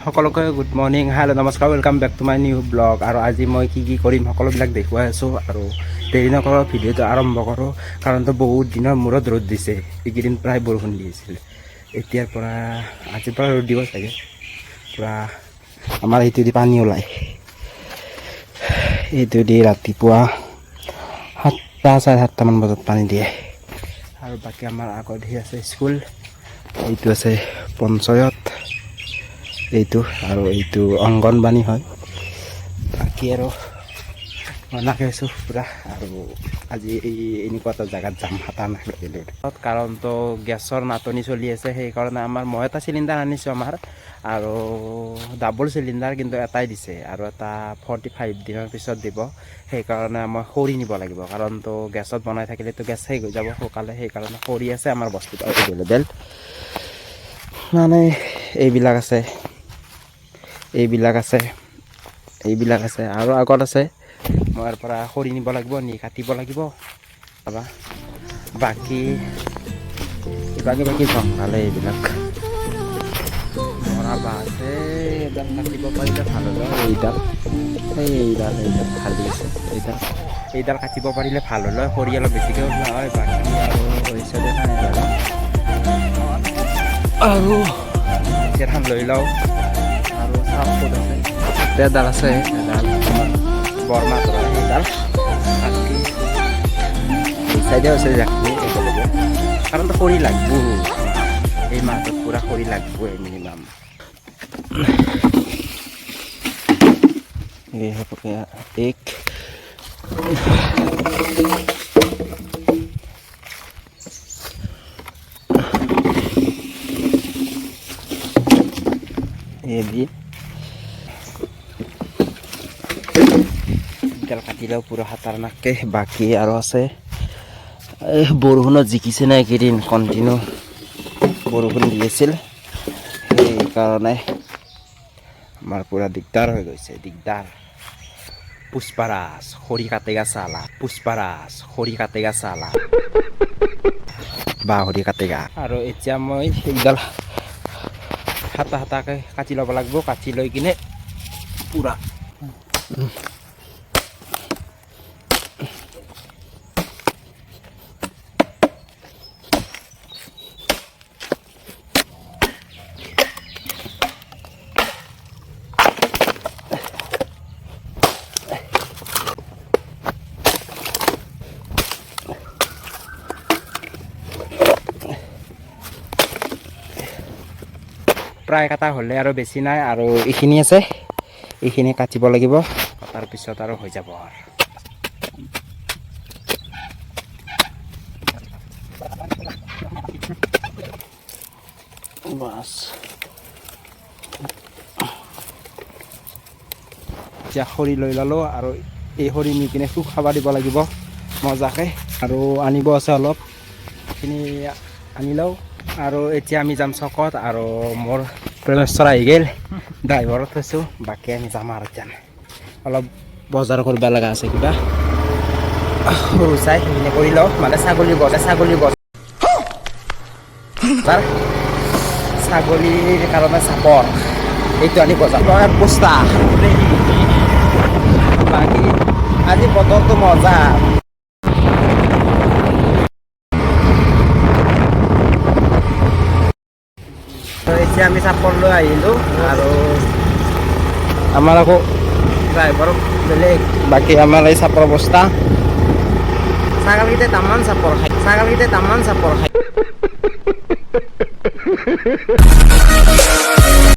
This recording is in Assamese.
সকলোকে গুড মৰ্ণিং, হেল্ল' নমস্কাৰ, welcome back to my new blog. আৰু আজি মই কি কৰিম সকলোবিলাক দেখুৱাই আছোঁ। আৰু দেৰি নকৰোঁ, ভিডিঅ'টো আৰম্ভ কৰোঁ। কাৰণতো বহুত দিনৰ মূৰত ৰ'দ দিছে, এইকেইদিন প্ৰায় বৰষুণ দি আছিল। এতিয়াৰ পৰা আজিৰ পৰা ৰ'দ দিব চাগে পূৰা। আমাৰ এইটো দি পানী ওলায়, এইটো দি ৰাতিপুৱা 7টা চাৰে 7টামান বজাত পানী দিয়ে। আৰু বাকী আমাৰ আগত আছে স্কুল, এইটো আছে পঞ্চায়ত, এইটো আৰু এইটো অংগনবাড়ী হয়। বাকী আৰু বনাই আছোঁ পূৰা। আৰু আজি এনেকুৱা এটা জেগাত যাম, হাতা নাখালোঁ কাৰণতো গেছৰ নাটনি চলি আছে। সেইকাৰণে মই এটা চিলিণ্ডাৰ আনিছোঁ আমাৰ, আৰু ডাবল চিলিণ্ডাৰ, কিন্তু এটাই দিছে আৰু এটা 45 দিনৰ পিছত দিব। সেইকাৰণে মই খৰি নিব লাগিব, কাৰণতো গেছত বনাই থাকিলেতো গেছ শেষ হৈ যাব সোনকালে। সেইকাৰণে খৰি আছে আমাৰ বস্তুটো এভেইলেবল, মানে এইবিলাক আছে, আৰু আগত আছে। মই ইয়াৰ পৰা খৰি নিব লাগিব, নি কাটিব লাগিব। বাকী জংঘালে এইবিলাক মৰা বাঁহ আছে, এইডাল কাটিব পাৰিলে ভাল হ'ল। এইডাল ভালি আছে, এইডাল কাটিব পাৰিলে ভাল হ'ল। খৰি অলপ বেছিকৈ ওলোৱা হয়। বাকী আৰু হিচাপে নাই আৰু ধান লৈ লওঁ। আৰু চাওঁ ক'ত আছে, এডাল আছে, এডাল বৰমা ধৰা সেইডাল। বাকী এই চাইডে আছে জাকনি একেলগে, কাৰণতো খৰি লাগব এই মাহটোত, পূৰা খৰি লাগবই মিনিমাম। এক এইডাল কাটিলেও পুৰা হাতাৰ নাকে। বাকী আৰু আছে, এই বৰষুণত জিকিছে না এইকেইদিন, কণ্টিনিউ বৰষুণ দি আছিল। সেইকাৰণে আমাৰ পুৰা দিগদাৰ হৈ গৈছে, দিগদাৰ। পুষ্পাৰাজ খৰি কাটেগা চালা, পুষ্পাৰাজ খৰি কাটেগা চালা, বা খৰি কাটেগা। আৰু এতিয়া মই সেইডাল হাতাকৈ কাটি ল'ব লাগিব। কাটি লৈ কিনে পূৰা প্ৰায় কাটা হ'লে আৰু বেছি নাই, আৰু এইখিনি আছে, এইখিনি কাটিব লাগিব। কটাৰ পিছত আৰু হৈ যাব আৰু। বাছ এতিয়া খৰি লৈ ল'লোঁ, আৰু এই খৰি নি কিনে শুকাব দিব লাগিব মজাকৈ। আৰু আনিব আছে অলপ, সেইখিনি আনি লওঁ। আৰু এতিয়া আমি যাম চকত, আৰু মোৰ প্ৰেমেশ্বৰ আহি গ'ল, ড্ৰাইভাৰত থৈছোঁ। বাকী আমি যাম আৰু এতিয়া অলপ বজাৰ কৰিব লগা আছে, কিবা সৰু চাই সেইখিনি কৰি লওঁ। মানে ছাগলীৰ কাৰণে চাপৰ এইটো আনি বজাৰ বস্তা। বাকী আজি বতৰটো মজা। এতিয়া আমি চাপৰ লৈ আহিলোঁ, আৰু আমাৰ আকৌ ড্ৰাইভাৰ বেলেগ। বাকী আমাৰ এই চাপৰ বস্তা, ছাগলকেইটাই তামান চাপৰ খায়।